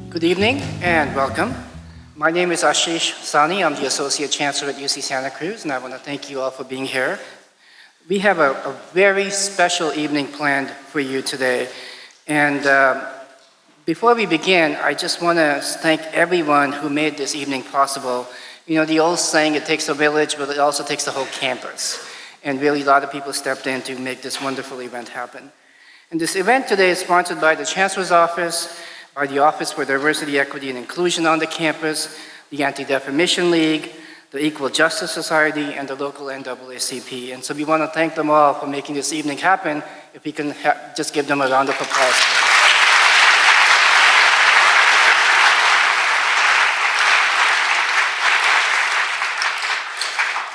Good evening and welcome. My name is Ashish Sani. I'm the Associate Chancellor at UC Santa Cruz, and I want to thank you all for being here. We have a very special evening planned for you today. And before we begin, I just want to thank everyone who made this evening possible. You know, the old saying, it takes a village, but it also takes the whole campus. And really, a lot of people stepped in to make this wonderful event happen. And this event today is sponsored by the Chancellor's Office, by the Office for Diversity, Equity, and Inclusion on the campus, the Anti-Defamation League, the Equal Justice Society, and the local NAACP. And so we want to thank them all for making this evening happen. If we can just give them a round of applause.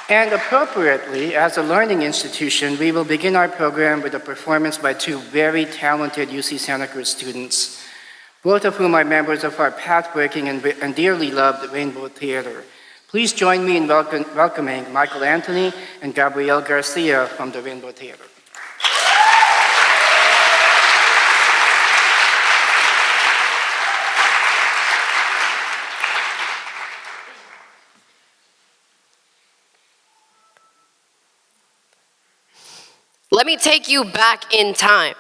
And appropriately, as a learning institution, we will begin our program with a performance by two very talented UC Santa Cruz students, both of whom are members of our pathbreaking and dearly loved Rainbow Theater. Please join me in welcoming Michael Anthony and Gabrielle Garcia from the Rainbow Theater. Let me take you back in time.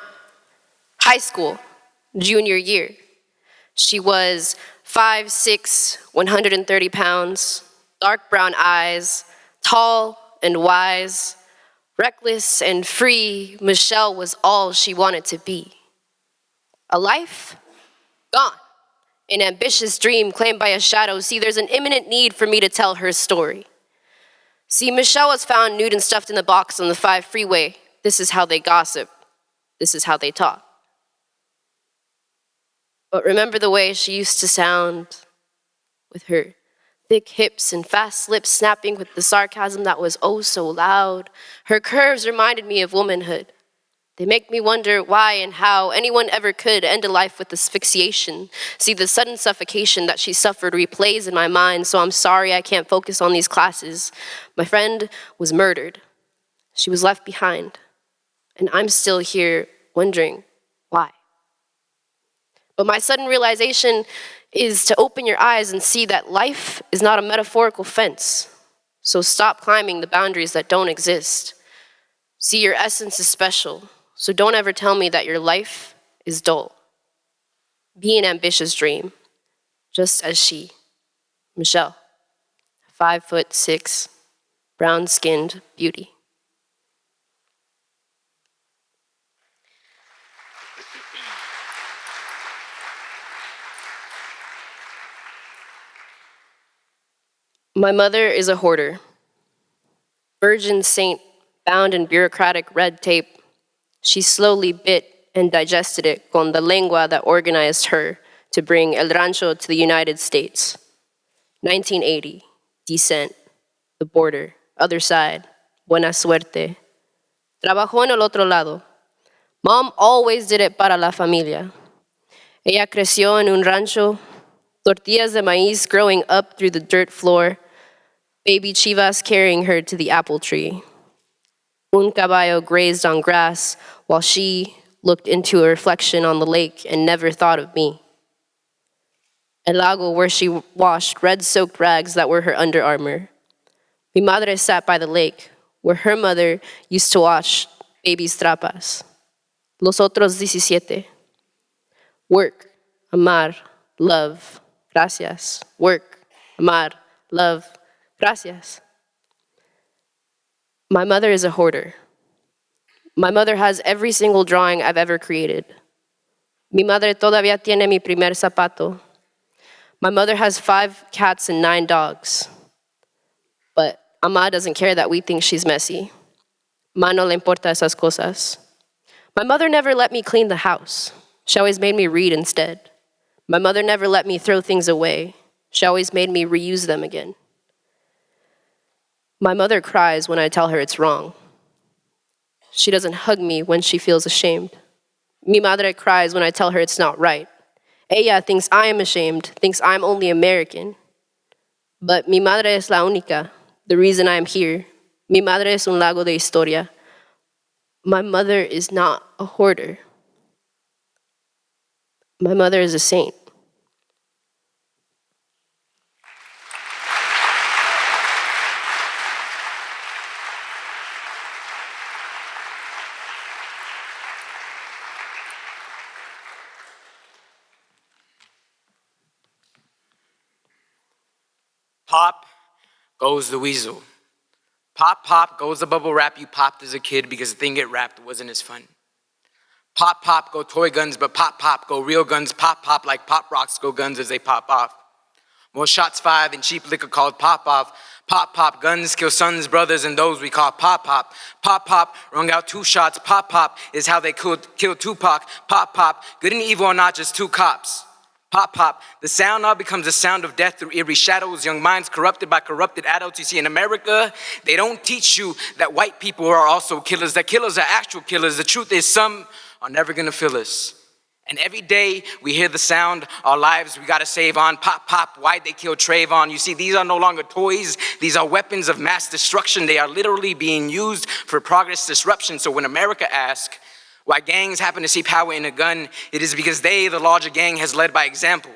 High school, junior year. She was 5'6", 130 pounds, dark brown eyes, tall and wise, reckless and free. Michelle was all she wanted to be. A life? Gone. An ambitious dream claimed by a shadow. See, there's an imminent need for me to tell her story. See, Michelle was found nude and stuffed in the box on the 5 freeway. This is how they gossip. This is how they talk. But remember the way she used to sound with her thick hips and fast lips snapping with the sarcasm that was oh so loud. Her curves reminded me of womanhood. They make me wonder why and how anyone ever could end a life with asphyxiation. See, the sudden suffocation that she suffered replays in my mind, so I'm sorry I can't focus on these classes. My friend was murdered. She was left behind. And I'm still here wondering why. But my sudden realization is to open your eyes and see that life is not a metaphorical fence. So stop climbing the boundaries that don't exist. See, your essence is special. So don't ever tell me that your life is dull. Be an ambitious dream, just as she, Michelle, 5'6", brown-skinned beauty. My mother is a hoarder, virgin saint bound in bureaucratic red tape. She slowly bit and digested it con the lengua that organized her to bring El Rancho to the United States. 1980, descent, the border, other side, buena suerte. Trabajó en el otro lado. Mom always did it para la familia. Ella creció en un rancho, tortillas de maíz growing up through the dirt floor, baby chivas carrying her to the apple tree. Un caballo grazed on grass while she looked into a reflection on the lake and never thought of me. El lago where she washed red-soaked rags that were her Under Armour. Mi madre sat by the lake where her mother used to wash baby's trapas. Los otros 17. Work, amar, love, gracias. Work, amar, love, gracias. My mother is a hoarder. My mother has every single drawing I've ever created. Mi madre todavía tiene mi primer zapato. My mother has 5 cats and 9 dogs. But Ama doesn't care that we think she's messy. Ma no le importa esas cosas. My mother never let me clean the house. She always made me read instead. My mother never let me throw things away. She always made me reuse them again. My mother cries when I tell her it's wrong. She doesn't hug me when she feels ashamed. Mi madre cries when I tell her it's not right. Ella thinks I am ashamed, thinks I'm only American. But mi madre es la única, the reason I am here. Mi madre es un lago de historia. My mother is not a hoarder. My mother is a saint. Pop goes the weasel. Pop, pop goes the bubble wrap you popped as a kid because the thing it wrapped wasn't as fun. Pop, pop go toy guns, but pop, pop go real guns. Pop, pop like pop rocks go guns as they pop off. More shots fired than cheap liquor called pop off. Pop, pop guns kill sons, brothers, and those we call pop, pop. Pop, pop rung out 2 shots. Pop, pop is how they killed Tupac. Pop, pop, good and evil are not just 2 cops. Pop, pop, the sound now becomes the sound of death through eerie shadows, young minds corrupted by corrupted adults. You see, in America, they don't teach you that white people are also killers, that killers are actual killers. The truth is some are never gonna feel us. And every day we hear the sound, our lives we gotta save on. Pop, pop, why'd they kill Trayvon? You see, these are no longer toys, these are weapons of mass destruction. They are literally being used for progress disruption. So when America asks, why gangs happen to see power in a gun, it is because they, the larger gang, has led by example.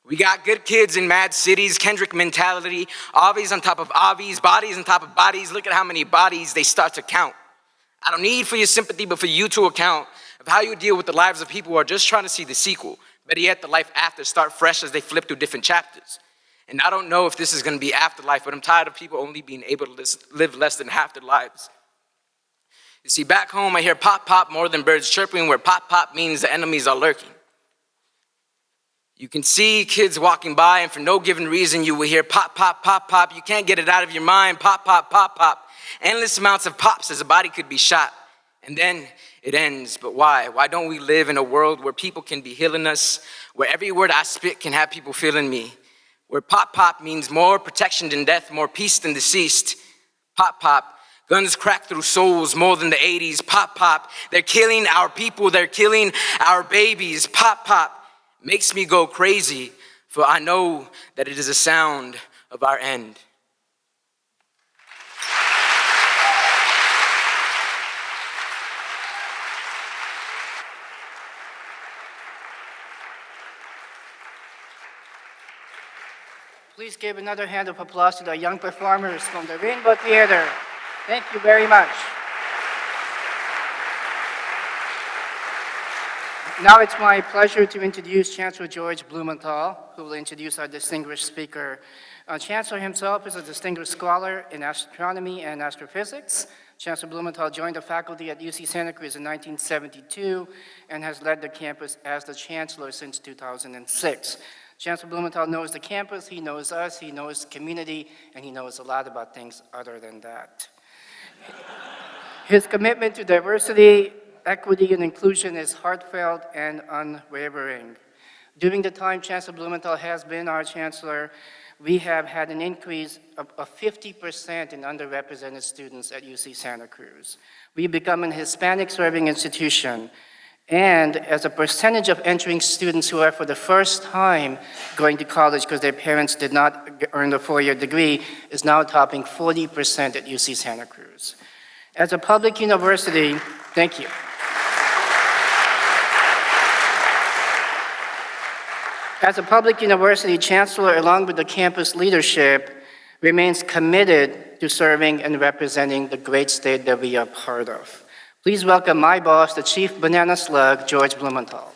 We got good kids in mad cities, Kendrick mentality, Avies on top of Avies, bodies on top of bodies. Look at how many bodies they start to count. I don't need for your sympathy, but for you to account of how you deal with the lives of people who are just trying to see the sequel. Better yet, the life after, start fresh as they flip through different chapters. And I don't know if this is gonna be afterlife, but I'm tired of people only being able to live less than half their lives. You see, back home, I hear pop, pop more than birds chirping, where pop, pop means the enemies are lurking. You can see kids walking by, and for no given reason, you will hear pop, pop, pop, pop. You can't get it out of your mind. Pop, pop, pop, pop. Endless amounts of pops as a body could be shot. And then it ends. But why? Why don't we live in a world where people can be healing us, where every word I spit can have people feeling me, where pop, pop means more protection than death, more peace than deceased. Pop, pop. Guns crack through souls more than the 80s. Pop, pop. They're killing our people. They're killing our babies. Pop, pop. Makes me go crazy, for I know that it is a sound of our end. Please give another hand of applause to the young performers from the Rainbow Theater. Thank you very much. Now it's my pleasure to introduce Chancellor George Blumenthal, who will introduce our distinguished speaker. Chancellor himself is a distinguished scholar in astronomy and astrophysics. Chancellor Blumenthal joined the faculty at UC Santa Cruz in 1972 and has led the campus as the chancellor since 2006. Chancellor Blumenthal knows the campus, he knows us, he knows community, and he knows a lot about things other than that. His commitment to diversity, equity, and inclusion is heartfelt and unwavering. During the time Chancellor Blumenthal has been our chancellor, we have had an increase of 50% in underrepresented students at UC Santa Cruz. We've become an Hispanic-serving institution, and as a percentage of entering students who are for the first time going to college because their parents did not earn a 4-year degree is now topping 40% at UC Santa Cruz. As a public university, thank you. As a public university, Chancellor, along with the campus leadership, remains committed to serving and representing the great state that we are part of. Please welcome my boss, the Chief Banana Slug, George Blumenthal.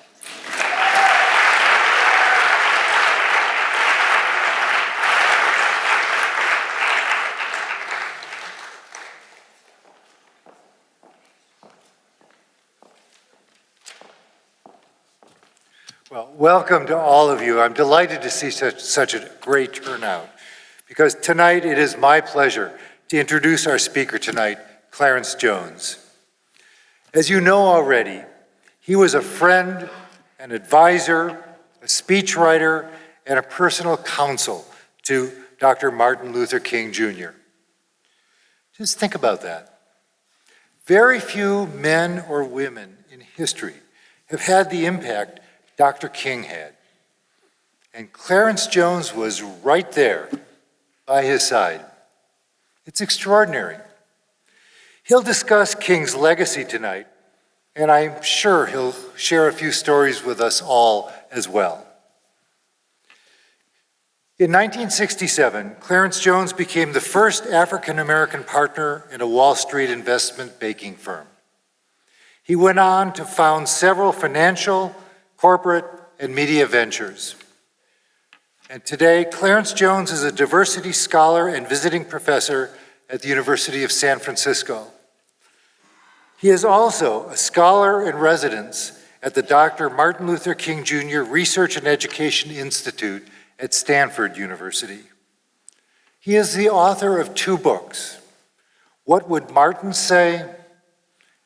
Well, welcome to all of you. I'm delighted to see such a great turnout, because tonight it is my pleasure to introduce our speaker tonight, Clarence Jones. As you know already, he was a friend, an advisor, a speechwriter, and a personal counsel to Dr. Martin Luther King Jr. Just think about that. Very few men or women in history have had the impact Dr. King had. and Clarence Jones was right there by his side. It's extraordinary. He'll discuss King's legacy tonight, and I'm sure he'll share a few stories with us all as well. In 1967, Clarence Jones became the first African-American partner in a Wall Street investment banking firm. He went on to found several financial, corporate, and media ventures. And today, Clarence Jones is a diversity scholar and visiting professor at the University of San Francisco. He is also a scholar in residence at the Dr. Martin Luther King Jr. Research and Education Institute at Stanford University. He is the author of 2 books, What Would Martin Say?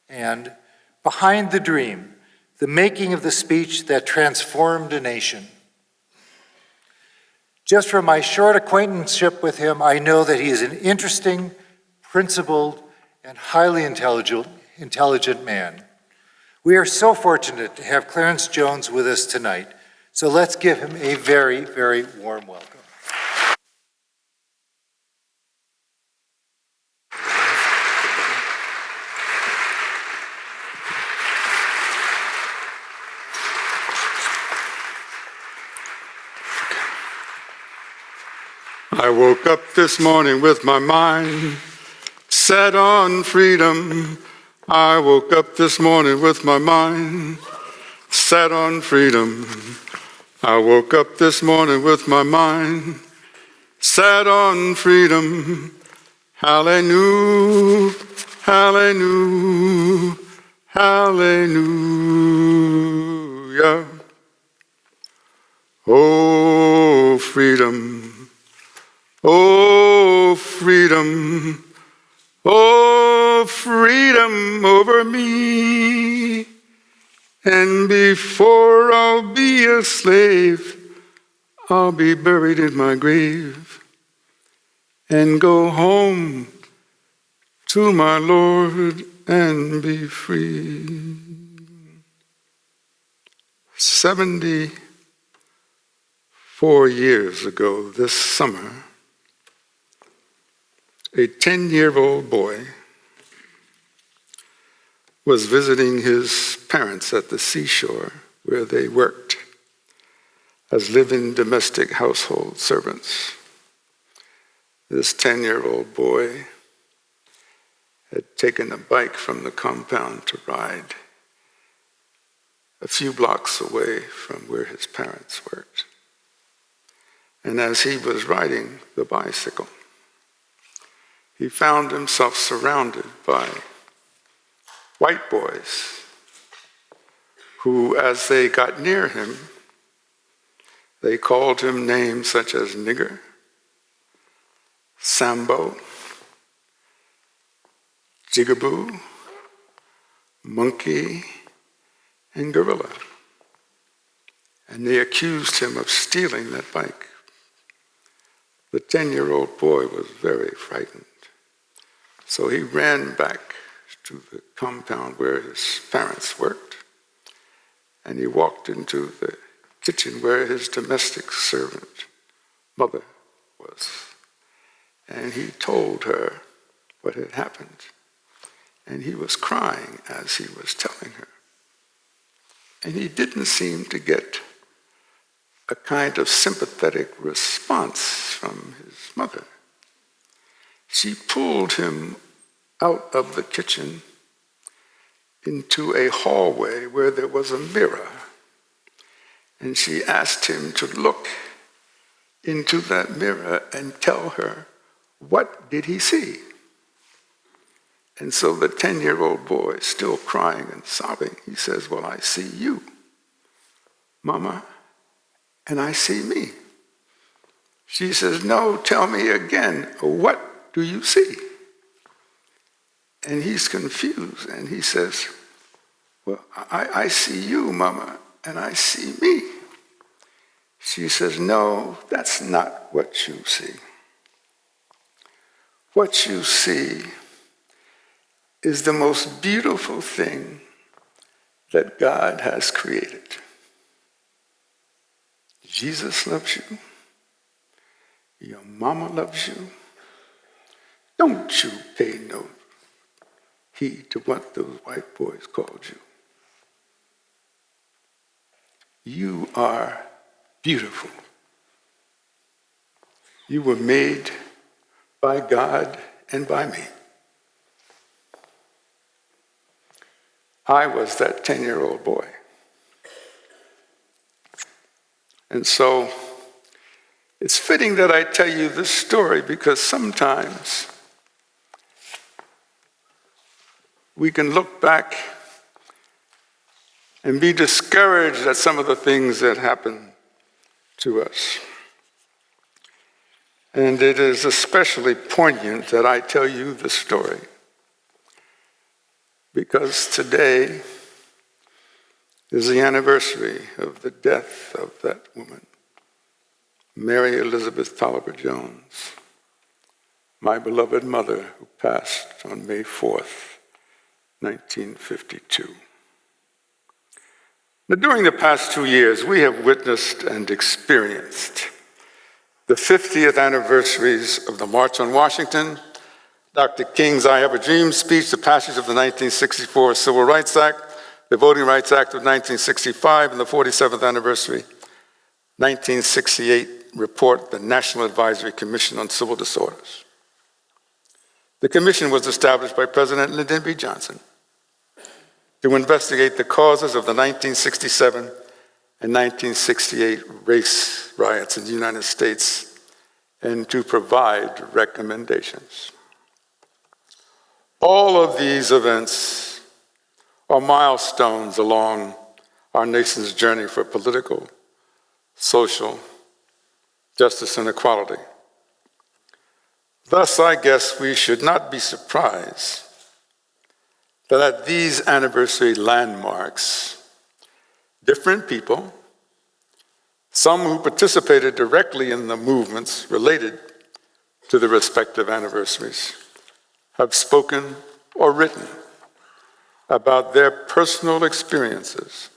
And Behind the Dream, The Making of the Speech That Transformed a Nation. Just from my short acquaintanceship with him, I know that he is an interesting, principled, and highly intelligent man. We are so fortunate to have Clarence Jones with us tonight, so let's give him a very, very warm welcome. I woke up this morning with my mind set on freedom. I woke up this morning with my mind set on freedom. I woke up this morning with my mind set on freedom. Hallelujah, hallelujah, hallelujah. Oh, freedom, oh, freedom, oh, freedom over me. And before I'll be a slave, I'll be buried in my grave and go home to my Lord and be free. 74 years ago this summer, a 10-year-old boy was visiting his parents at the seashore where they worked as living domestic household servants. This 10-year-old boy had taken a bike from the compound to ride a few blocks away from where his parents worked. And as he was riding the bicycle, he found himself surrounded by white boys who, as they got near him, they called him names such as nigger, Sambo, jigaboo, monkey, and gorilla. And they accused him of stealing that bike. The 10-year-old boy was very frightened. So he ran back to the compound where his parents worked, and he walked into the kitchen where his domestic servant mother was. And he told her what had happened. And he was crying as he was telling her. And he didn't seem to get a kind of sympathetic response from his mother. She pulled him out of the kitchen into a hallway where there was a mirror. And she asked him to look into that mirror and tell her, what did he see? And so the 10-year-old boy, still crying and sobbing, he says, well, I see you, Mama, and I see me. She says, no, tell me again, what do you see? And he's confused, and he says, well, I see you, Mama, and I see me. She says, no, that's not what you see. What you see is the most beautiful thing that God has created. Jesus loves you. Your mama loves you. Don't you pay no heed to what those white boys called you. You are beautiful. You were made by God and by me. I was that 10-year-old boy. And so it's fitting that I tell you this story because sometimes we can look back and be discouraged at some of the things that happen to us. And it is especially poignant that I tell you the story because today is the anniversary of the death of that woman, Mary Elizabeth Tolliver Jones, my beloved mother who passed on May 4th, 1952. Now, during the past 2 years, we have witnessed and experienced the 50th anniversaries of the March on Washington, Dr. King's I Have a Dream speech, the passage of the 1964 Civil Rights Act, the Voting Rights Act of 1965, and the 47th anniversary 1968 report, the National Advisory Commission on Civil Disorders. The commission was established by President Lyndon B. Johnson to investigate the causes of the 1967 and 1968 race riots in the United States and to provide recommendations. All of these events are milestones along our nation's journey for political, social justice and equality. Thus, I guess we should not be surprised that at these anniversary landmarks, different people, some who participated directly in the movements related to the respective anniversaries, have spoken or written about their personal experiences.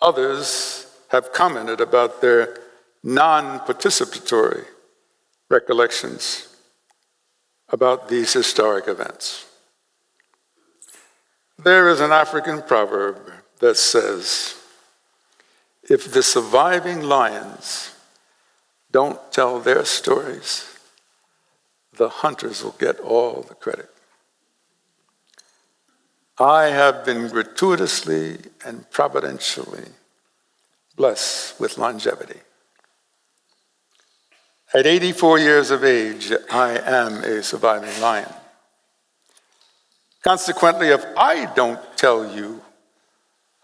Others have commented about their non-participatory recollections about these historic events. There is an African proverb that says, if the surviving lions don't tell their stories, the hunters will get all the credit. I have been gratuitously and providentially blessed with longevity. At 84 years of age, I am a surviving lion. Consequently, if I don't tell you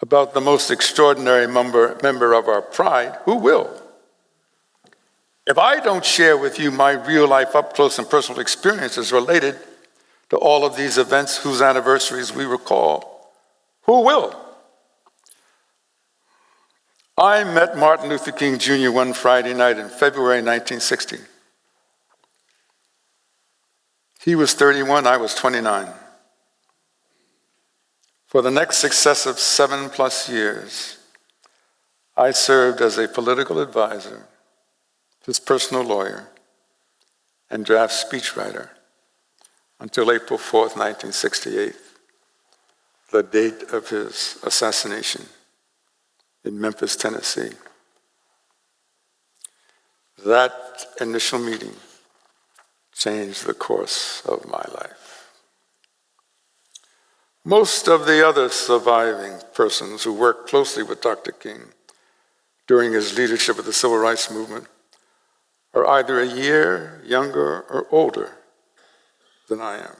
about the most extraordinary member of our pride, who will? If I don't share with you my real-life, up-close and personal experiences related to all of these events whose anniversaries we recall, who will? I met Martin Luther King Jr. one Friday night in February 1960. He was 31, I was 29. For the next successive 7+ years, I served as a political advisor, his personal lawyer, and draft speechwriter until April 4th, 1968, the date of his assassination in Memphis, Tennessee. That initial meeting changed the course of my life. Most of the other surviving persons who worked closely with Dr. King during his leadership of the Civil Rights Movement are either a year younger or older than I am.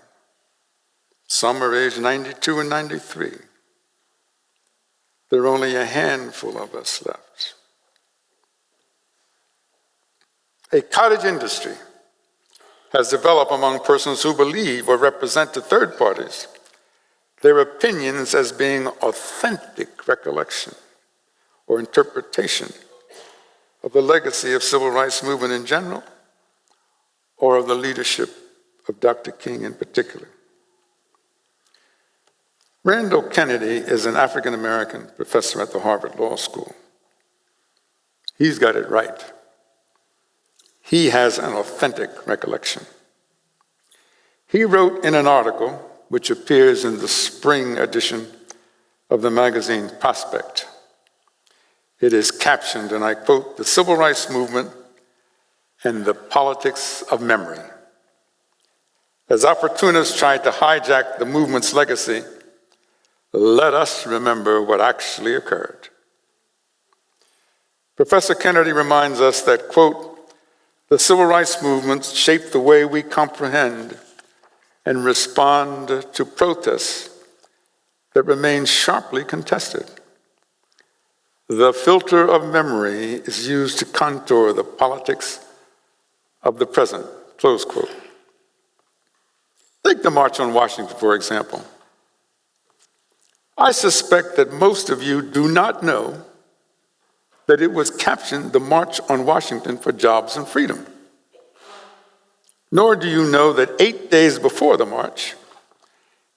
Some are aged 92 and 93. There are only a handful of us left. A cottage industry has developed among persons who believe or represent to third parties their opinions as being authentic recollection or interpretation of the legacy of civil rights movement in general or of the leadership of Dr. King in particular. Randall Kennedy is an African-American professor at the Harvard Law School. He's got it right. He has an authentic recollection. He wrote in an article which appears in the spring edition of the magazine Prospect. It is captioned, and I quote, "The Civil Rights Movement and the Politics of Memory." As opportunists tried to hijack the movement's legacy, let us remember what actually occurred. Professor Kennedy reminds us that, quote, "The civil rights movement shaped the way we comprehend and respond to protests that remain sharply contested. The filter of memory is used to contour the politics of the present," close quote. Take the March on Washington, for example. I suspect that most of you do not know that it was captioned the March on Washington for Jobs and Freedom. Nor do you know that 8 days before the march,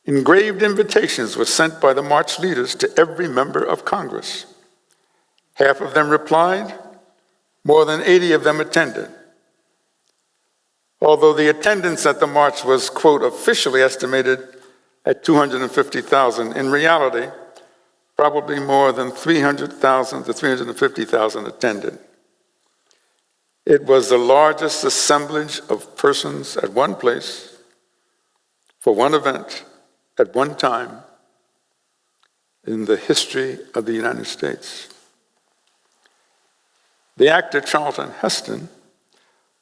engraved invitations were sent by the march leaders to every member of Congress. Half of them replied, more than 80 of them attended. Although the attendance at the march was, quote, "officially estimated at 250,000, in reality, probably more than 300,000 to 350,000 attended. It was the largest assemblage of persons at one place, for one event, at one time, in the history of the United States." The actor Charlton Heston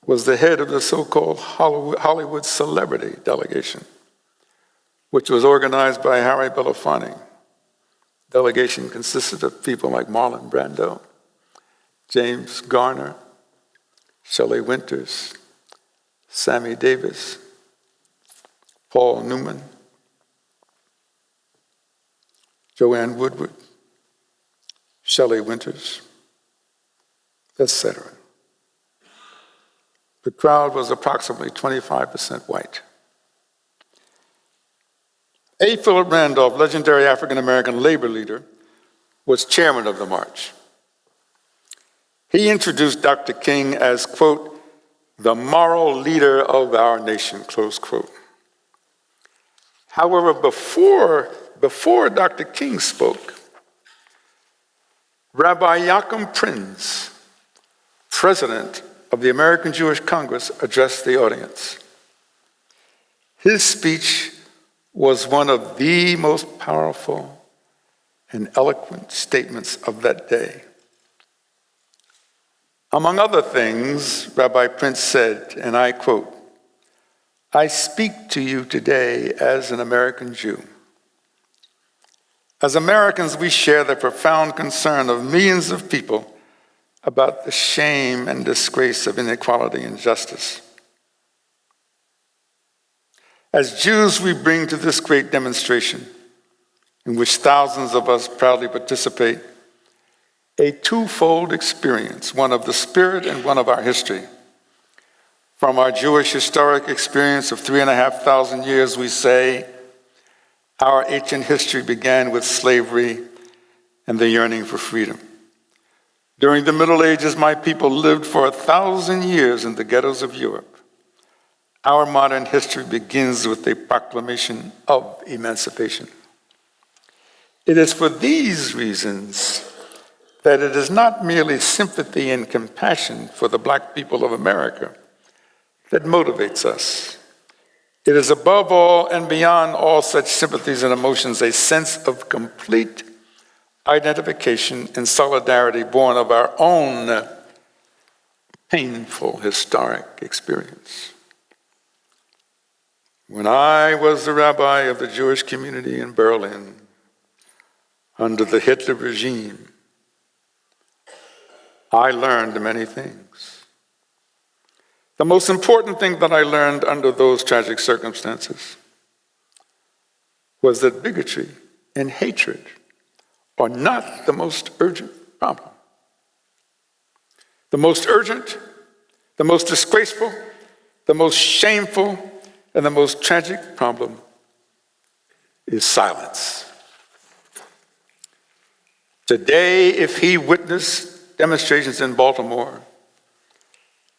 was the head of the so-called Hollywood celebrity delegation, which was organized by Harry Belafonte. Delegation consisted of people like Marlon Brando, James Garner, Shelley Winters, Sammy Davis, Paul Newman, Joanne Woodward, Shelley Winters, etc. The crowd was approximately 25% white. A. Philip Randolph, legendary African-American labor leader, was chairman of the march. He introduced Dr. King as, quote, "the moral leader of our nation," close quote. However, before Dr. King spoke, Rabbi Joachim Prinz, president of the American Jewish Congress, addressed the audience. His speech was one of the most powerful and eloquent statements of that day. Among other things, Rabbi Prince said, and I quote, "I speak to you today as an American Jew. As Americans, we share the profound concern of millions of people about the shame and disgrace of inequality and injustice. As Jews, we bring to this great demonstration, in which thousands of us proudly participate, a twofold experience, one of the spirit and one of our history. From our Jewish historic experience of 3,500 years, we say, our ancient history began with slavery and the yearning for freedom. During the Middle Ages, my people lived for 1,000 years in the ghettos of Europe. Our modern history begins with a proclamation of emancipation. It is for these reasons that it is not merely sympathy and compassion for the Black people of America that motivates us. It is above all and beyond all such sympathies and emotions a sense of complete identification and solidarity born of our own painful historic experience. When I was the rabbi of the Jewish community in Berlin under the Hitler regime, I learned many things. The most important thing that I learned under those tragic circumstances was that bigotry and hatred are not the most urgent problem. The most urgent, the most disgraceful, the most shameful, and the most tragic problem is silence. Today, if he witnessed demonstrations in Baltimore,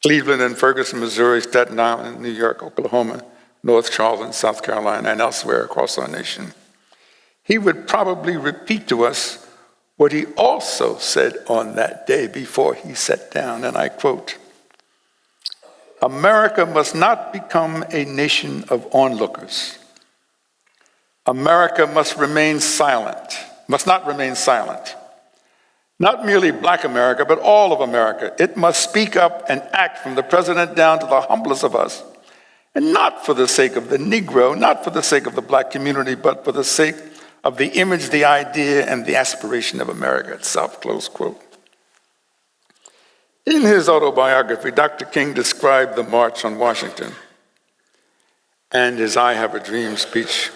Cleveland and Ferguson, Missouri, Staten Island, New York, Oklahoma, North Charleston, South Carolina, and elsewhere across our nation, he would probably repeat to us what he also said on that day before he sat down, and I quote, "America must not become a nation of onlookers. America must not remain silent. Not merely Black America, but all of America. It must speak up and act from the president down to the humblest of us, and not for the sake of the Negro, not for the sake of the Black community, but for the sake of the image, the idea, and the aspiration of America itself," close quote. In his autobiography, Dr. King described the March on Washington and his I Have a Dream speech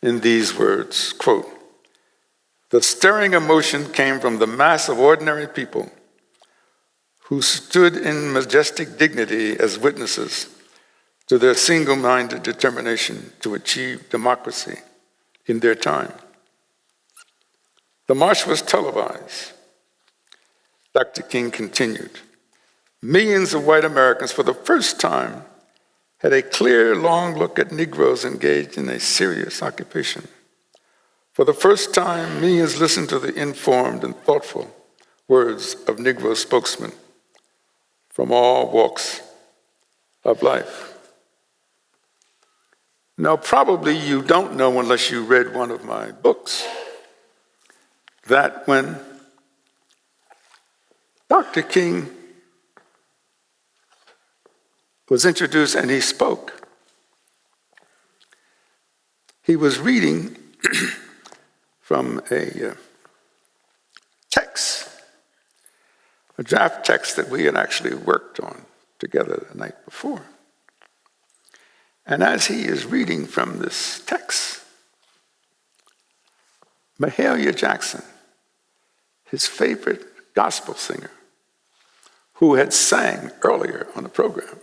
in these words, quote, "The stirring emotion came from the mass of ordinary people who stood in majestic dignity as witnesses to their single-minded determination to achieve democracy in their time. The march was televised." Dr. King continued, "Millions of white Americans for the first time had a clear, long look at Negroes engaged in a serious occupation. For the first time, millions listened to the informed and thoughtful words of Negro spokesmen from all walks of life." Now, probably you don't know, unless you read one of my books, that when Dr. King was introduced and he spoke, he was reading from a text, a draft text that we had actually worked on together the night before. And as he is reading from this text, Mahalia Jackson, his favorite gospel singer, who had sang earlier on the program,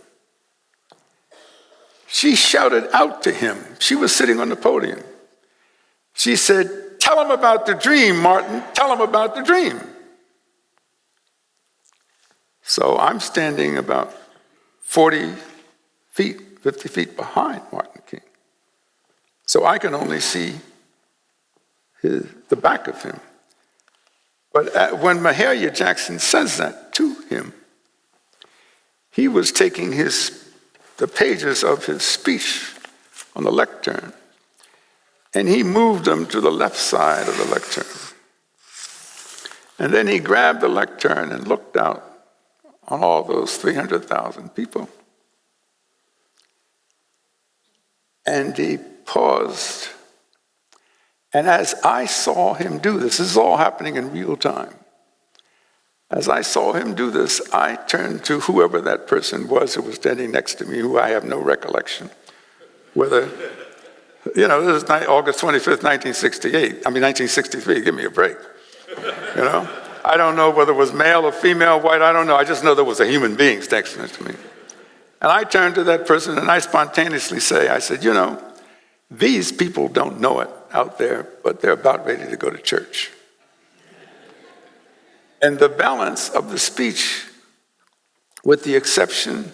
she shouted out to him. She was sitting on the podium. She said, "Tell him about the dream, Martin. Tell him about the dream." So I'm standing about 40 feet, 50 feet behind Martin King. So I can only see the back of him. But when Mahalia Jackson says that to him, he was taking the pages of his speech on the lectern, and he moved them to the left side of the lectern. And then he grabbed the lectern and looked out on all those 300,000 people. And he paused. And as I saw him do this is all happening in real time. As I saw him do this, I turned to whoever that person was who was standing next to me, who I have no recollection. Whether, this is August 25th, 1963, give me a break. I don't know whether it was male or female, white, I don't know. I just know there was a human being next to me. And I turned to that person and I spontaneously I said, these people don't know it out there, but they're about ready to go to church. And the balance of the speech, with the exception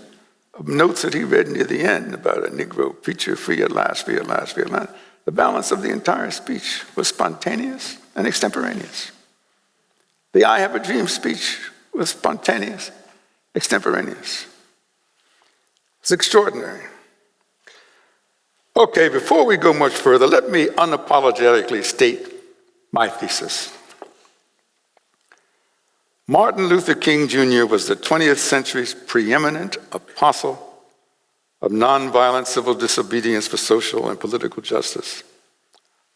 of notes that he read near the end about a Negro preacher, free at last, free at last, free at last, the balance of the entire speech was spontaneous and extemporaneous. The I Have a Dream speech was spontaneous, extemporaneous. It's extraordinary. Okay, before we go much further, let me unapologetically state my thesis. Martin Luther King Jr. was the 20th century's preeminent apostle of nonviolent civil disobedience for social and political justice,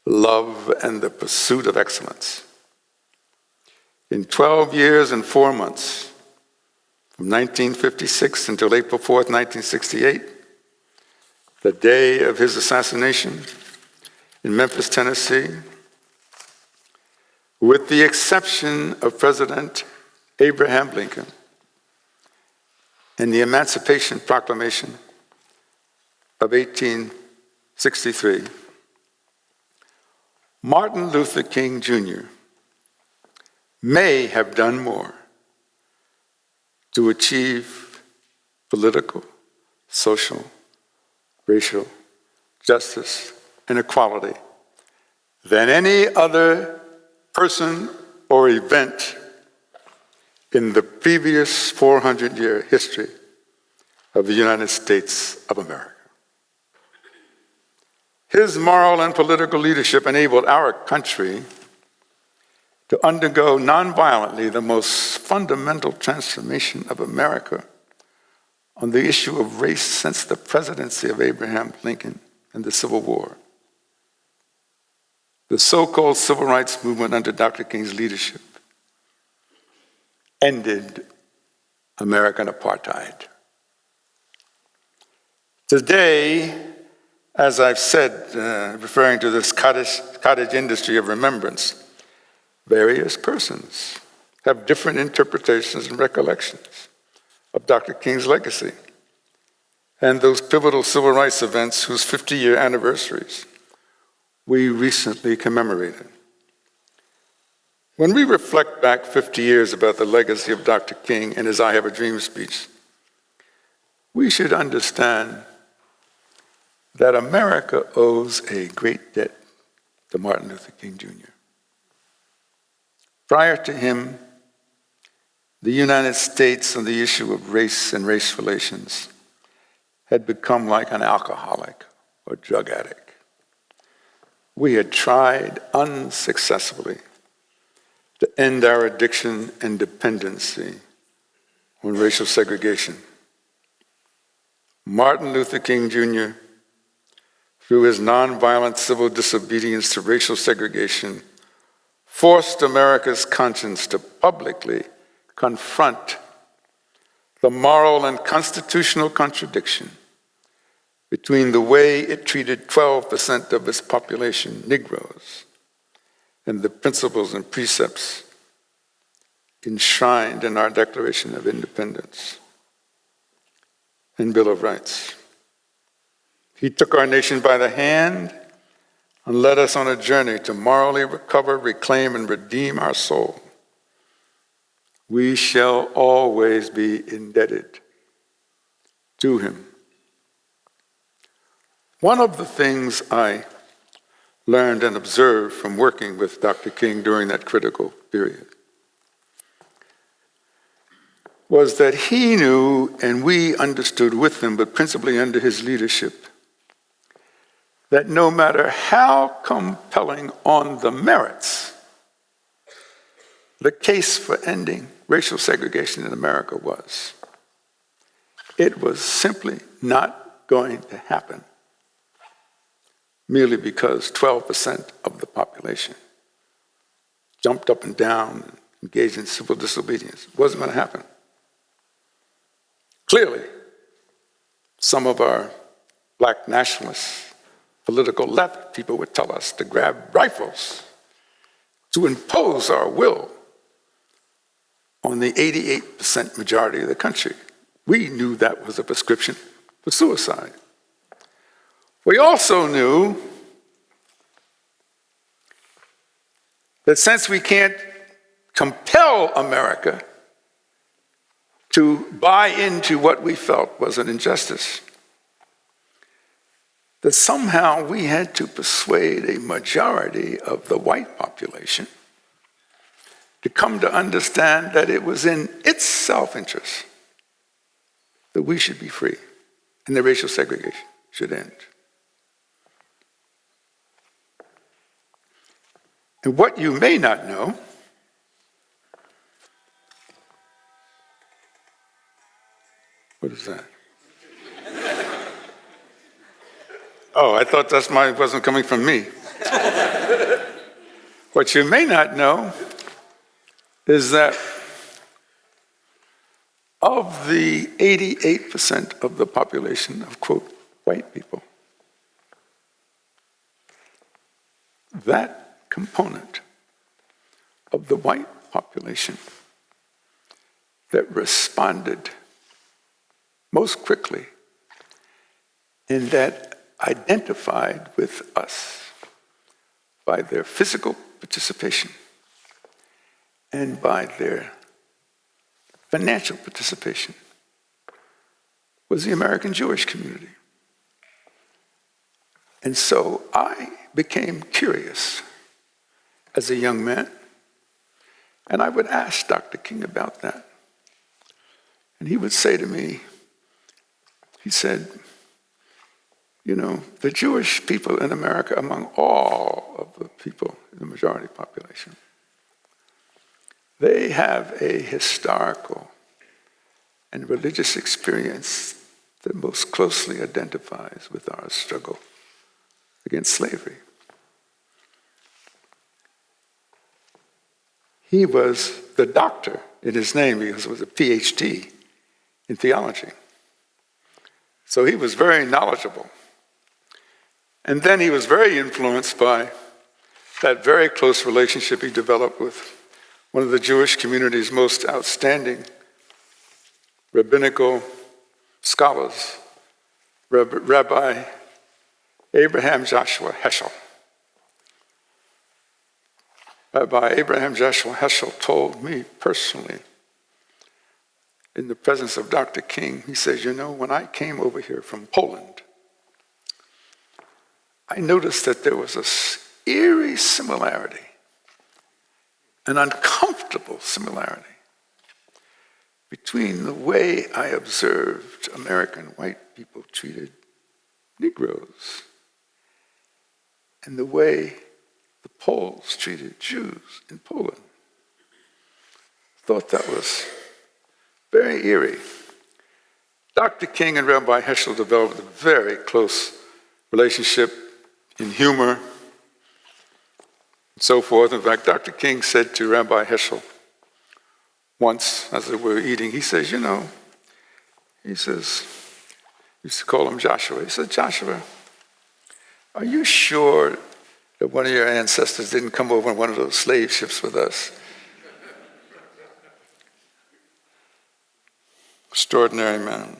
love, and the pursuit of excellence. In 12 years and 4 months, from 1956 until April 4th, 1968, the day of his assassination in Memphis, Tennessee, with the exception of President Abraham Lincoln and the Emancipation Proclamation of 1863, Martin Luther King Jr. may have done more to achieve political, social, racial justice and equality than any other person or event in the previous 400-year history of the United States of America. His moral and political leadership enabled our country to undergo nonviolently the most fundamental transformation of America on the issue of race since the presidency of Abraham Lincoln and the Civil War. The so-called civil rights movement under Dr. King's leadership ended American apartheid. Today, as I've said, referring to this cottage industry of remembrance, various persons have different interpretations and recollections of Dr. King's legacy and those pivotal civil rights events whose 50-year anniversaries we recently commemorated. When we reflect back 50 years about the legacy of Dr. King and his I Have a Dream speech, we should understand that America owes a great debt to Martin Luther King Jr. Prior to him, the United States on the issue of race and race relations had become like an alcoholic or drug addict. We had tried unsuccessfully to end our addiction and dependency on racial segregation. Martin Luther King Jr., through his nonviolent civil disobedience to racial segregation, forced America's conscience to publicly confront the moral and constitutional contradiction between the way it treated 12% of its population, Negroes, and the principles and precepts enshrined in our Declaration of Independence and Bill of Rights. He took our nation by the hand and led us on a journey to morally recover, reclaim, and redeem our soul. We shall always be indebted to him. One of the things I learned and observed from working with Dr. King during that critical period was that he knew, and we understood with him, but principally under his leadership, that no matter how compelling on the merits the case for ending racial segregation in America was, it was simply not going to happen merely because 12% of the population jumped up and down and engaged in civil disobedience. It wasn't going to happen. Clearly, some of our black nationalists, political left people would tell us to grab rifles to impose our will on the 88% majority of the country. We knew that was a prescription for suicide. We also knew that since we can't compel America to buy into what we felt was an injustice, that somehow we had to persuade a majority of the white population to come to understand that it was in its self-interest that we should be free and the racial segregation should end. And what you may not know what is that? Oh, I thought wasn't coming from me. What you may not know is that of the 88% of the population of, quote, white people, that component of the white population that responded most quickly and that identified with us by their physical participation and by their financial participation was the American Jewish community. And so I became curious as a young man, and I would ask Dr. King about that. And he would say to me, he said, you know, the Jewish people in America, among all of the people in the majority population, they have a historical and religious experience that most closely identifies with our struggle against slavery. He was the doctor in his name because it was a PhD in theology. So he was very knowledgeable. And then he was very influenced by that very close relationship he developed with one of the Jewish community's most outstanding rabbinical scholars, Rabbi Abraham Joshua Heschel. Rabbi Abraham Joshua Heschel told me personally, in the presence of Dr. King, he says, you know, when I came over here from Poland, I noticed that there was an eerie similarity, an uncomfortable similarity between the way I observed American white people treated Negroes and the way the Poles treated Jews in Poland. Thought that was very eerie. Dr. King and Rabbi Heschel developed a very close relationship in humor and so forth. In fact, Dr. King said to Rabbi Heschel once, as we were eating, he says, you know, he says, he used to call him Joshua. He said, Joshua, are you sure that one of your ancestors didn't come over on one of those slave ships with us? Extraordinary man.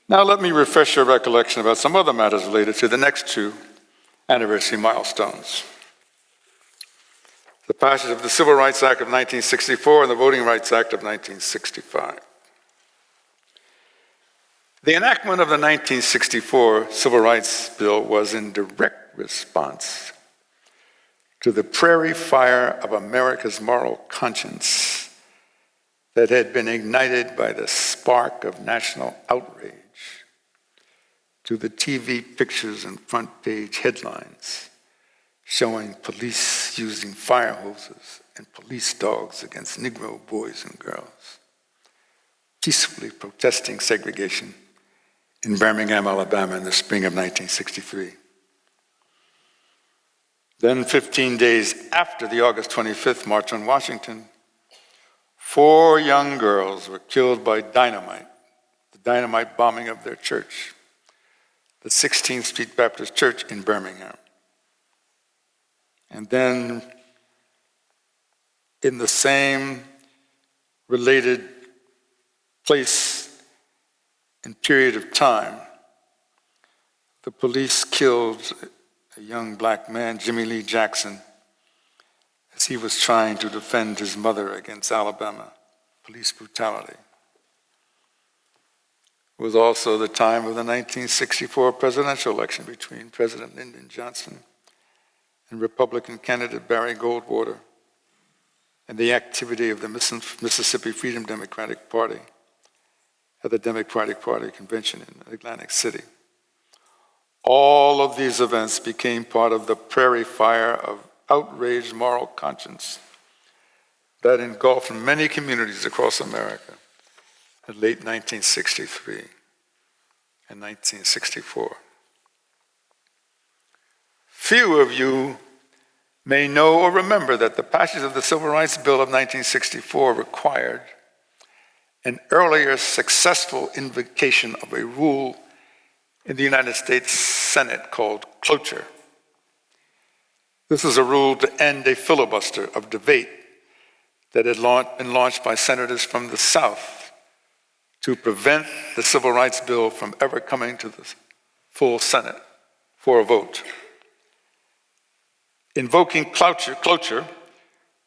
Now let me refresh your recollection about some other matters related to the next two anniversary milestones. The passage of the Civil Rights Act of 1964 and the Voting Rights Act of 1965. The enactment of the 1964 Civil Rights Bill was in direct response to the prairie fire of America's moral conscience that had been ignited by the spark of national outrage, to the TV pictures and front page headlines showing police using fire hoses and police dogs against Negro boys and girls, peacefully protesting segregation in Birmingham, Alabama in the spring of 1963. Then 15 days after the August 25th March on Washington, 4 young girls were killed by dynamite, the dynamite bombing of their church, the 16th Street Baptist Church in Birmingham. And then in the same related place and period of time, the police killed a young black man, Jimmy Lee Jackson, as he was trying to defend his mother against Alabama police brutality. It was also the time of the 1964 presidential election between President Lyndon Johnson and Republican candidate Barry Goldwater, and the activity of the Mississippi Freedom Democratic Party at the Democratic Party convention in Atlantic City. All of these events became part of the prairie fire of outraged moral conscience that engulfed many communities across America in late 1963 and 1964. Few of you may know or remember that the passage of the Civil Rights Bill of 1964 required an earlier successful invocation of a rule in the United States Senate called cloture. This is a rule to end a filibuster of debate that had been launched by senators from the South to prevent the Civil Rights Bill from ever coming to the full Senate for a vote. Invoking cloture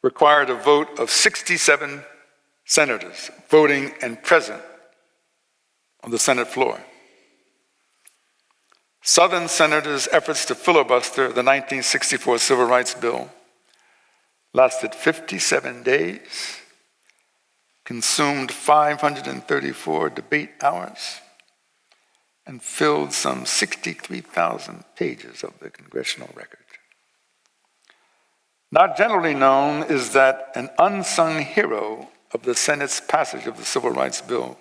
required a vote of 67 senators voting and present on the Senate floor. Southern senators' efforts to filibuster the 1964 Civil Rights Bill lasted 57 days, consumed 534 debate hours, and filled some 63,000 pages of the congressional record. Not generally known is that an unsung hero of the Senate's passage of the Civil Rights Bill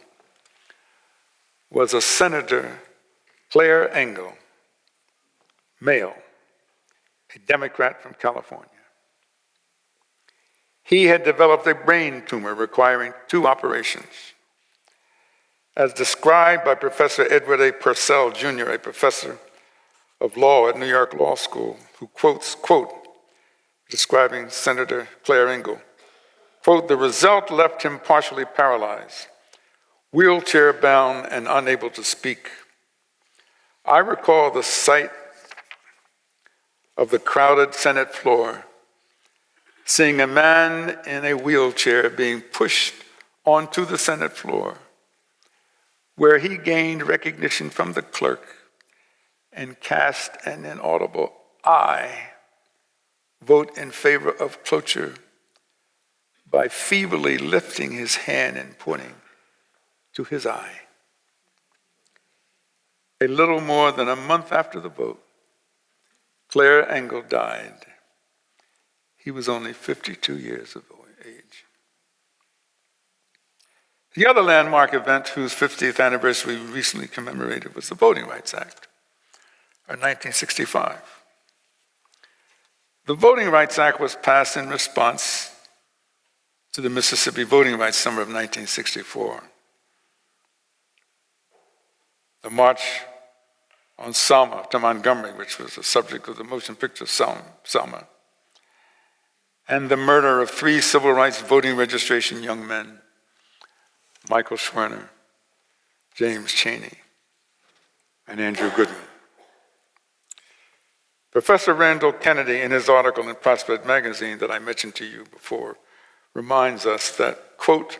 was a Senator, Claire Engel, male, a Democrat from California. He had developed a brain tumor requiring 2 operations. As described by Professor Edward A. Purcell, Jr., a professor of law at New York Law School, who quotes, describing Senator Claire Engel, quote, "The result left him partially paralyzed, wheelchair-bound and unable to speak. I recall the sight of the crowded Senate floor, seeing a man in a wheelchair being pushed onto the Senate floor, where he gained recognition from the clerk and cast an inaudible aye, vote in favor of cloture, by feebly lifting his hand and pointing to his eye." A little more than a month after the vote, Claire Engel died. He was only 52 years of age. The other landmark event whose 50th anniversary we recently commemorated was the Voting Rights Act of 1965. The Voting Rights Act was passed in response to the Mississippi Voting Rights Summer of 1964. The March on Selma to Montgomery, which was the subject of the motion picture Selma, and the murder of 3 civil rights voting registration young men, Michael Schwerner, James Chaney, and Andrew Goodman. Professor Randall Kennedy, in his article in Prospect magazine that I mentioned to you before, reminds us that, quote,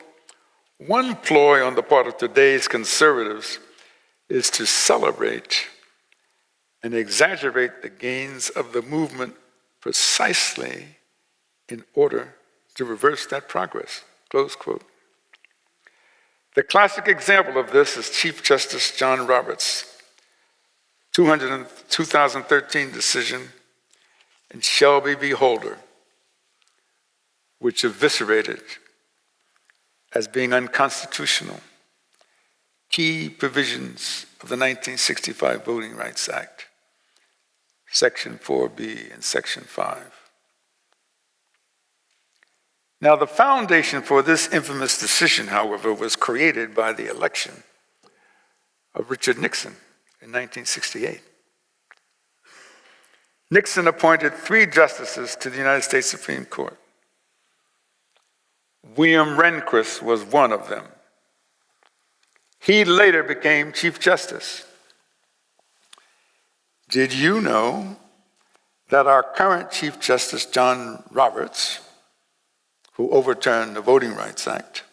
"One ploy on the part of today's conservatives is to celebrate and exaggerate the gains of the movement precisely in order to reverse that progress," close quote. The classic example of this is Chief Justice John Roberts' 2013 decision in Shelby v. Holder, which eviscerated as being unconstitutional key provisions of the 1965 Voting Rights Act, Section 4B and Section 5. Now, the foundation for this infamous decision, however, was created by the election of Richard Nixon in 1968. Nixon appointed 3 justices to the United States Supreme Court. William Rehnquist was one of them. He later became Chief Justice. Did you know that our current Chief Justice, John Roberts, who overturned the Voting Rights Act,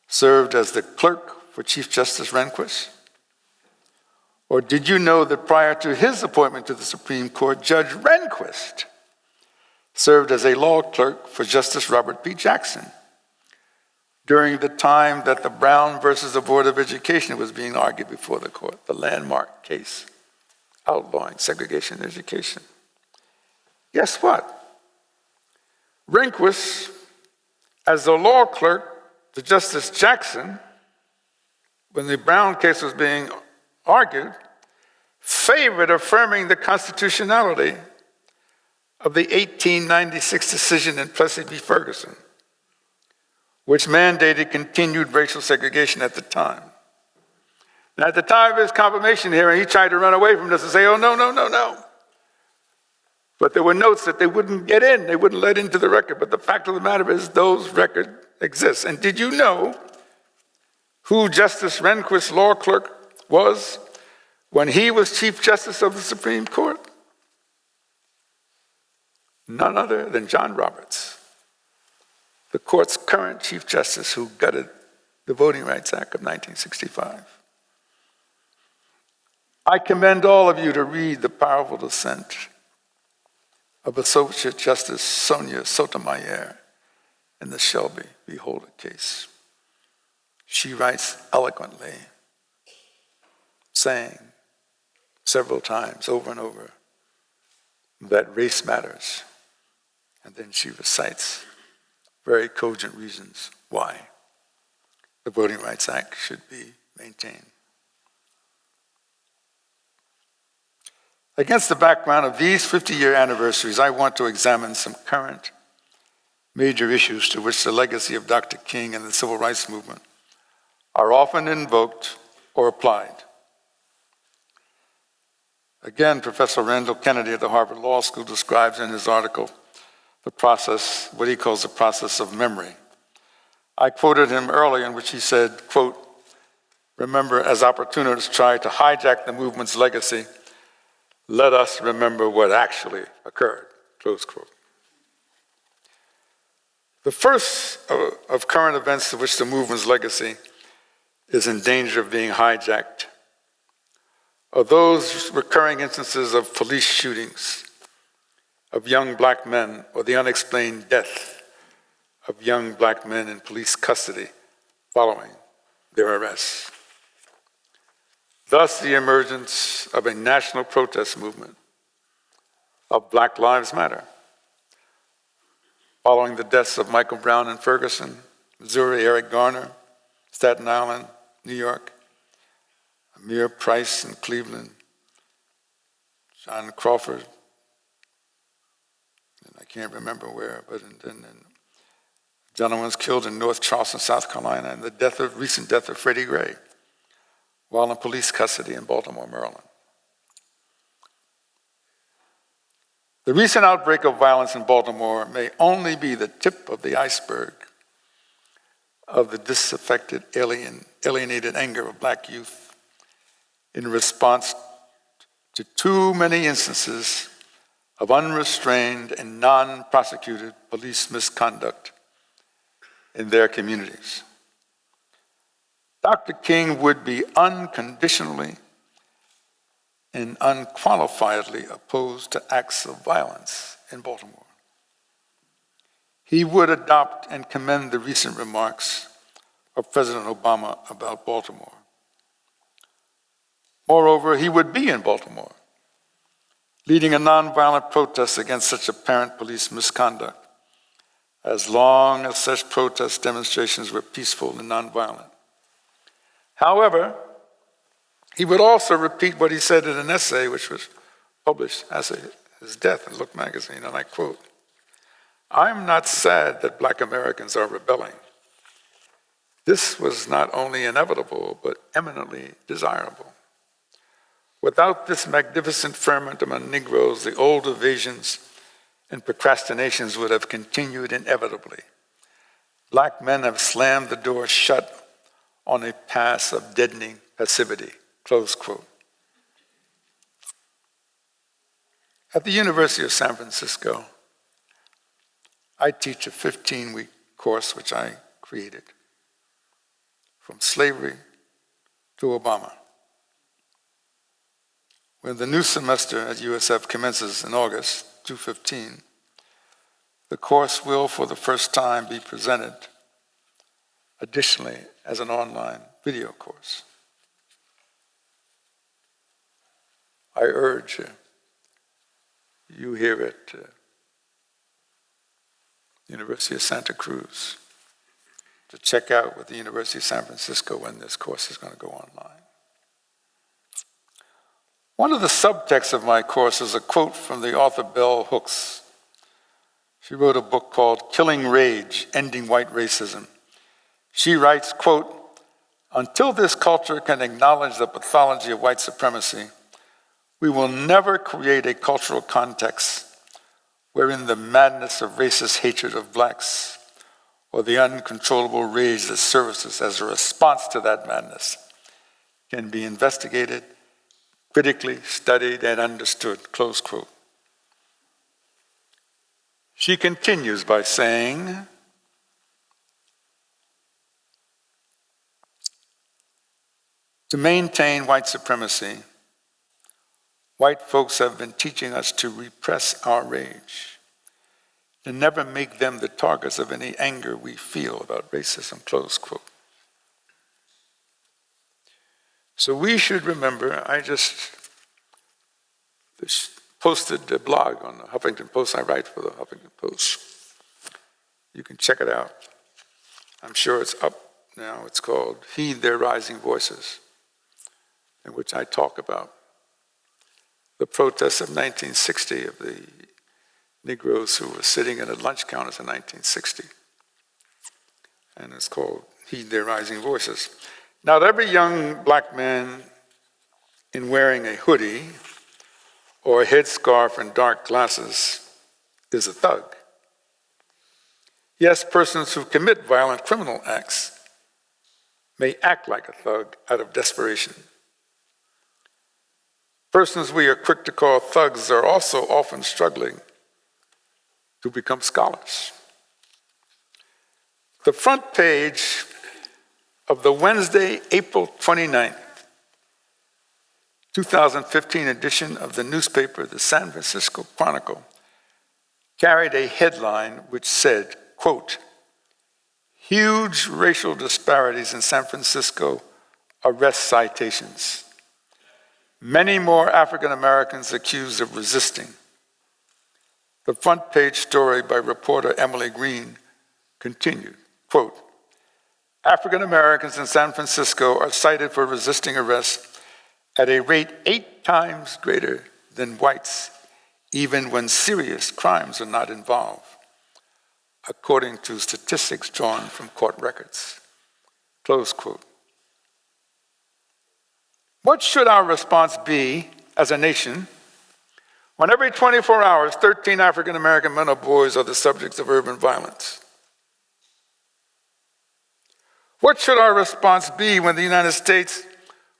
served as the clerk for Chief Justice Rehnquist? Or did you know that prior to his appointment to the Supreme Court, Judge Rehnquist served as a law clerk for Justice Robert P. Jackson during the time that the Brown versus the Board of Education was being argued before the court, the landmark case outlawing segregation in education? Guess what? Rehnquist, as the law clerk to Justice Jackson, when the Brown case was being argued, favored affirming the constitutionality of the 1896 decision in Plessy v. Ferguson, which mandated continued racial segregation at the time. Now, at the time of his confirmation hearing, he tried to run away from this and say, oh, no, no, no, no. But there were notes that they wouldn't get in, they wouldn't let into the record. But the fact of the matter is those records exist. And did you know who Justice Rehnquist's law clerk was when he was Chief Justice of the Supreme Court? None other than John Roberts, the court's current Chief Justice who gutted the Voting Rights Act of 1965. I commend all of you to read the powerful dissent of Associate Justice Sonia Sotomayor in the Shelby v. Holder case. She writes eloquently, saying several times over and over that race matters. And then she recites very cogent reasons why the Voting Rights Act should be maintained. Against the background of these 50-year anniversaries, I want to examine some current major issues to which the legacy of Dr. King and the Civil Rights Movement are often invoked or applied. Again, Professor Randall Kennedy at the Harvard Law School describes in his article the process, what he calls the process of memory. I quoted him earlier in which he said, quote, "Remember, as opportunists try to hijack the movement's legacy, let us remember what actually occurred," close quote. The first of current events to which the movement's legacy is in danger of being hijacked are those recurring instances of police shootings of young black men or the unexplained death of young black men in police custody following their arrests. Thus, the emergence of a national protest movement of Black Lives Matter, following the deaths of Michael Brown in Ferguson, Missouri, Eric Garner, Staten Island, New York, Amir Price in Cleveland, John Crawford, and I can't remember where, but then a gentleman was killed in North Charleston, South Carolina, and the recent death of Freddie Gray while in police custody in Baltimore, Maryland. The recent outbreak of violence in Baltimore may only be the tip of the iceberg of the disaffected, alienated anger of black youth in response to too many instances of unrestrained and non-prosecuted police misconduct in their communities. Dr. King would be unconditionally and unqualifiedly opposed to acts of violence in Baltimore. He would adopt and commend the recent remarks of President Obama about Baltimore. Moreover, he would be in Baltimore, leading a nonviolent protest against such apparent police misconduct, as long as such protest demonstrations were peaceful and nonviolent. However, he would also repeat what he said in an essay which was published as his death in Look magazine, and I quote, "I'm not sad that Black Americans are rebelling. This was not only inevitable, but eminently desirable. Without this magnificent ferment among Negroes, the old evasions and procrastinations would have continued inevitably. Black men have slammed the door shut on a past of deadening passivity," close quote. At the University of San Francisco, I teach a 15-week course which I created, From Slavery to Obama. When the new semester at USF commences in August 2015, the course will, for the first time, be presented additionally as an online video course. I urge you here at University of Santa Cruz to check out with the University of San Francisco when this course is going to go online. One of the subtexts of my course is a quote from the author Bell Hooks. She wrote a book called Killing Rage, Ending White Racism. She writes, quote, "Until this culture can acknowledge the pathology of white supremacy, we will never create a cultural context wherein the madness of racist hatred of blacks or the uncontrollable rage that surfaces as a response to that madness can be investigated, critically studied, and understood," close quote. She continues by saying, To maintain white supremacy, white folks have been teaching us to repress our rage, to never make them the targets of any anger we feel about racism, close quote. So we should remember, I just posted a blog on the Huffington Post. I write for the Huffington Post. You can check it out. I'm sure it's up now. It's called Heed Their Rising Voices, in which I talk about the protests of 1960 of the Negroes who were sitting at a lunch counters in 1960. And it's called Heed Their Rising Voices. Not every young black man in wearing a hoodie or a headscarf and dark glasses is a thug. Yes, persons who commit violent criminal acts may act like a thug out of desperation. Persons we are quick to call thugs are also often struggling to become scholars. The front page of the Wednesday, April 29th, 2015 edition of the newspaper, the San Francisco Chronicle, carried a headline which said, quote, "Huge racial disparities in San Francisco arrest citations. Many more African Americans accused of resisting." The front page story by reporter Emily Green continued, quote, "African Americans in San Francisco are cited for resisting arrest at a rate 8 times greater than whites, even when serious crimes are not involved, according to statistics drawn from court records." Close quote. What should our response be as a nation when every 24 hours, 13 African American men or boys are the subjects of urban violence? What should our response be when the United States,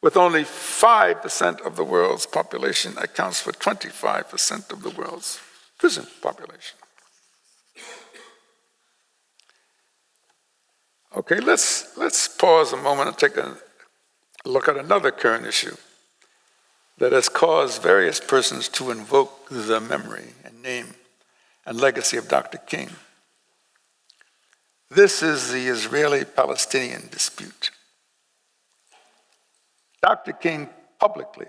with only 5% of the world's population, accounts for 25% of the world's prison population? Okay, let's pause a moment and take a look at another current issue that has caused various persons to invoke the memory and name and legacy of Dr. King. This is the Israeli-Palestinian dispute. Dr. King publicly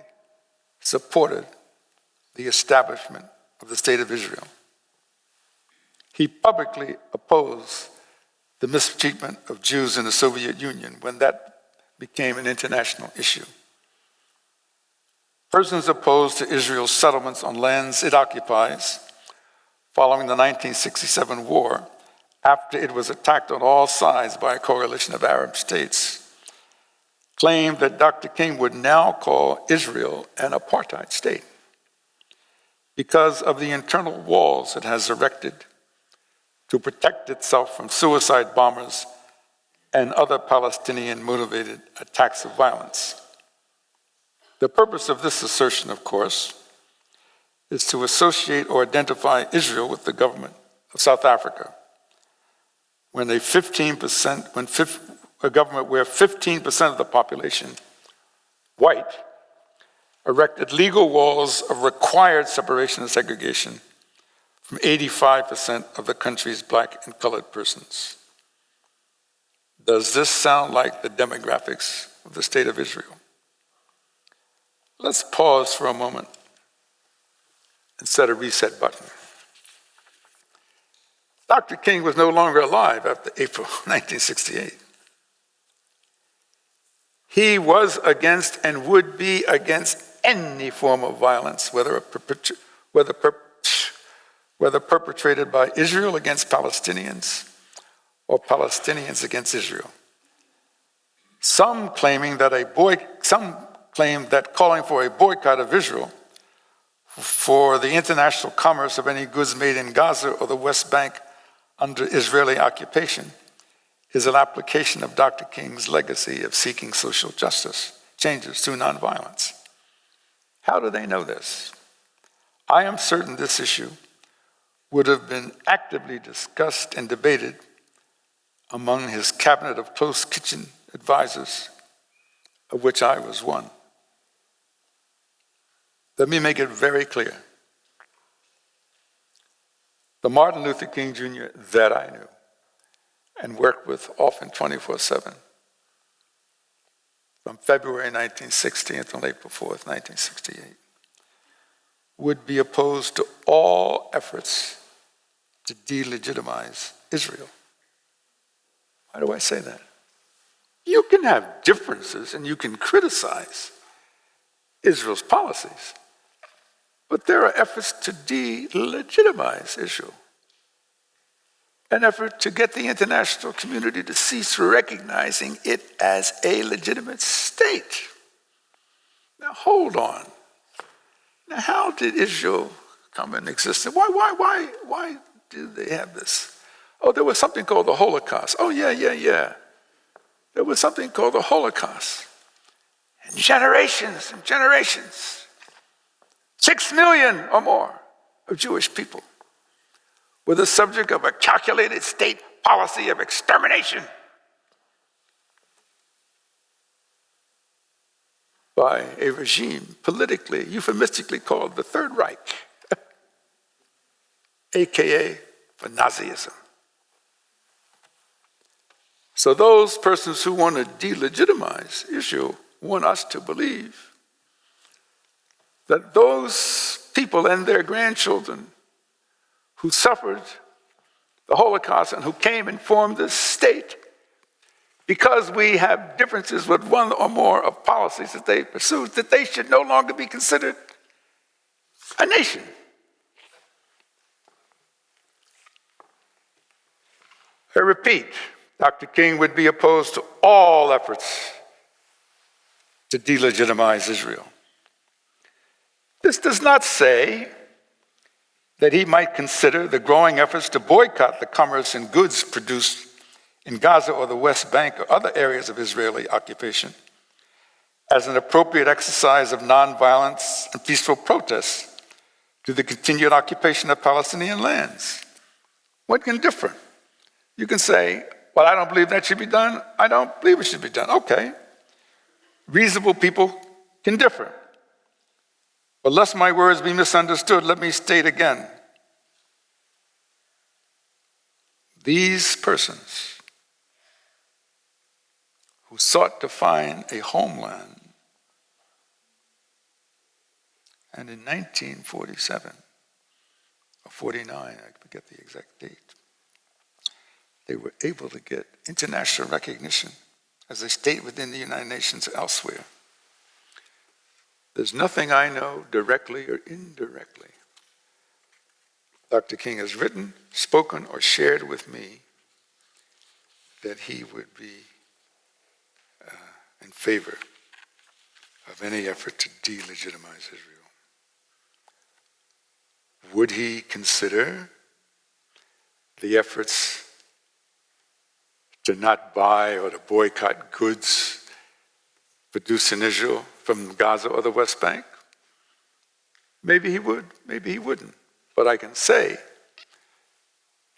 supported the establishment of the State of Israel. He publicly opposed the mistreatment of Jews in the Soviet Union when that became an international issue. Persons opposed to Israel's settlements on lands it occupies following the 1967 war, after it was attacked on all sides by a coalition of Arab states, claimed that Dr. King would now call Israel an apartheid state because of the internal walls it has erected to protect itself from suicide bombers and other Palestinian-motivated attacks of violence. The purpose of this assertion, of course, is to associate or identify Israel with the government of South Africa, when a government where 15% of the population, white, erected legal walls of required separation and segregation from 85% of the country's black and colored persons. Does this sound like the demographics of the State of Israel? Let's pause for a moment and set a reset button. Dr. King was no longer alive after April 1968. He was against and would be against any form of violence, whether perpetrated by Israel against Palestinians or Palestinians against Israel. Some claim that calling for a boycott of Israel for the international commerce of any goods made in Gaza or the West Bank under Israeli occupation is an application of Dr. King's legacy of seeking social justice, changes to nonviolence. How do they know this? I am certain this issue would have been actively discussed and debated among his cabinet of close kitchen advisors of which I was one. Let me make it very clear. The Martin Luther King Jr. that I knew and worked with often 24/7, from February 1960 until April 4th, 1968, would be opposed to all efforts to delegitimize Israel. Why do I say that? You can have differences and you can criticize Israel's policies, but there are efforts to delegitimize Israel. An effort to get the international community to cease recognizing it as a legitimate state. Now hold on. Now how did Israel come into existence? Why do they have this? Oh, there was something called the Holocaust. Oh yeah. There was something called the Holocaust. And generations and generations, 6 million or more of Jewish people were the subject of a calculated state policy of extermination by a regime politically, euphemistically called the Third Reich, AKA for Nazism. So those persons who want to delegitimize Israel want us to believe that those people and their grandchildren who suffered the Holocaust and who came and formed this state, because we have differences with one or more of policies that they pursued, that they should no longer be considered a nation. I repeat, Dr. King would be opposed to all efforts to delegitimize Israel. This does not say that he might consider the growing efforts to boycott the commerce and goods produced in Gaza or the West Bank or other areas of Israeli occupation as an appropriate exercise of nonviolence and peaceful protest to the continued occupation of Palestinian lands. One can differ. You can say, well, I don't believe that should be done. I don't believe it should be done. Okay. Reasonable people can differ. But lest my words be misunderstood, let me state again. These persons who sought to find a homeland, and in 1947 or 49, I forget the exact date, they were able to get international recognition as a state within the United Nations elsewhere. There's nothing I know directly or indirectly Dr. King has written, spoken, or shared with me that he would be in favor of any effort to delegitimize Israel. Would he consider the efforts to not buy or to boycott goods produced in Israel from Gaza or the West Bank? Maybe he would, maybe he wouldn't. But I can say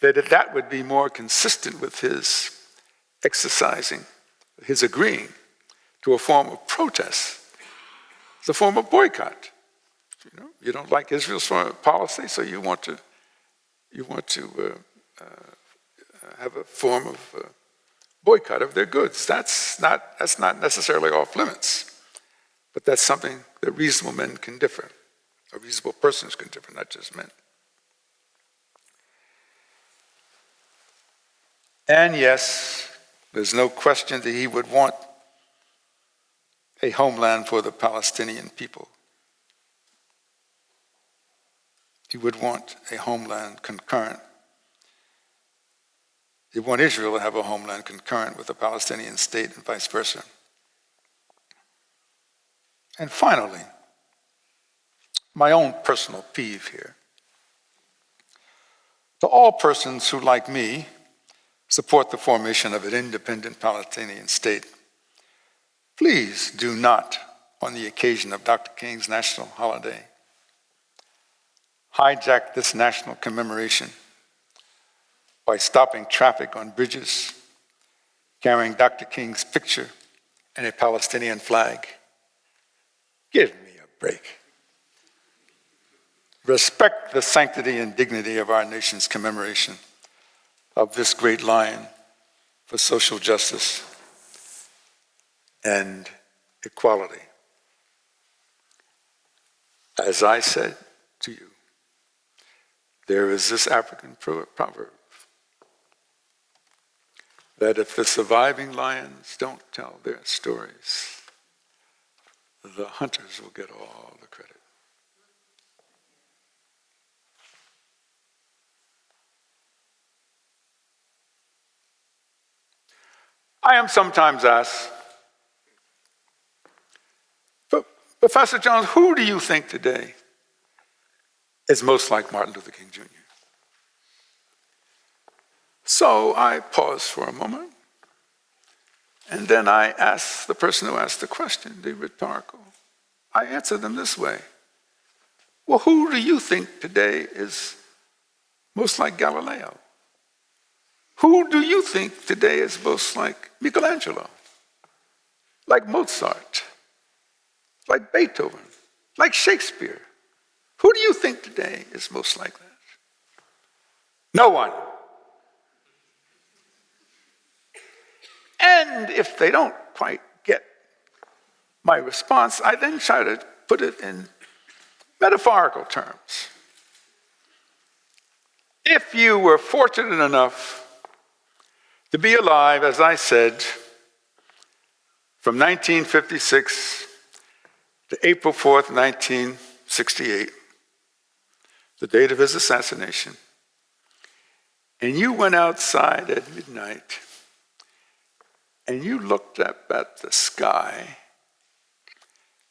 that that would be more consistent with his exercising, his agreeing to a form of protest. It's a form of boycott. You don't like Israel's foreign policy, so you want to have a form of boycott of their goods. That's not necessarily off limits, but that's something that reasonable men can differ, or reasonable persons can differ, not just men. And yes, there's no question that he would want a homeland for the Palestinian people. He would want a homeland concurrent. He'd want Israel to have a homeland concurrent with the Palestinian state and vice versa. And finally, my own personal peeve here. To all persons who, like me, support the formation of an independent Palestinian state, please do not, on the occasion of Dr. King's national holiday, hijack this national commemoration by stopping traffic on bridges, carrying Dr. King's picture and a Palestinian flag. Give me a break. Respect the sanctity and dignity of our nation's commemoration of this great lion for social justice and equality. As I said to you, there is this African proverb that if the surviving lions don't tell their stories, the hunters will get all the credit. I am sometimes asked, Professor Jones, who do you think today is most like Martin Luther King Jr.? So I pause for a moment, and then I ask the person who asked the question, the rhetorical, I answer them this way. Well, who do you think today is most like Galileo? Who do you think today is most like Michelangelo? Like Mozart? Like Beethoven? Like Shakespeare? Who do you think today is most like that? No one. And if they don't quite get my response, I then try to put it in metaphorical terms. If you were fortunate enough to be alive, as I said, from 1956 to April 4th, 1968, the date of his assassination, and you went outside at midnight and you looked up at the sky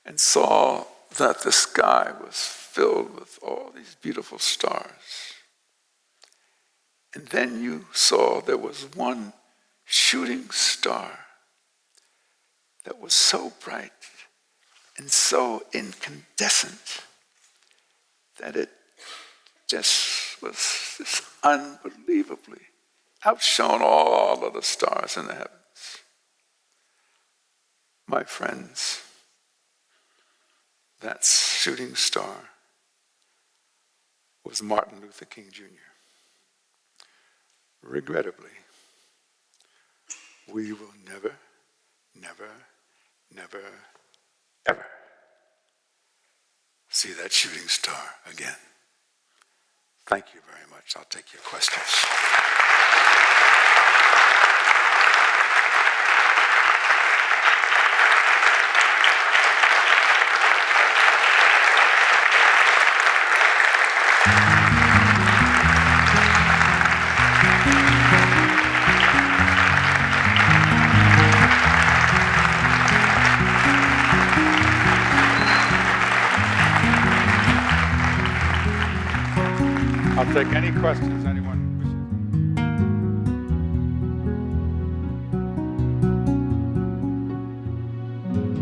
and saw that the sky was filled with all these beautiful stars. And then you saw there was one shooting star that was so bright and so incandescent that it just was just unbelievably outshone all of the stars in the heavens. My friends, that shooting star was Martin Luther King Jr. Regrettably, we will never, never, never, ever see that shooting star again. Thank you very much. I'll take your questions. I'll take any questions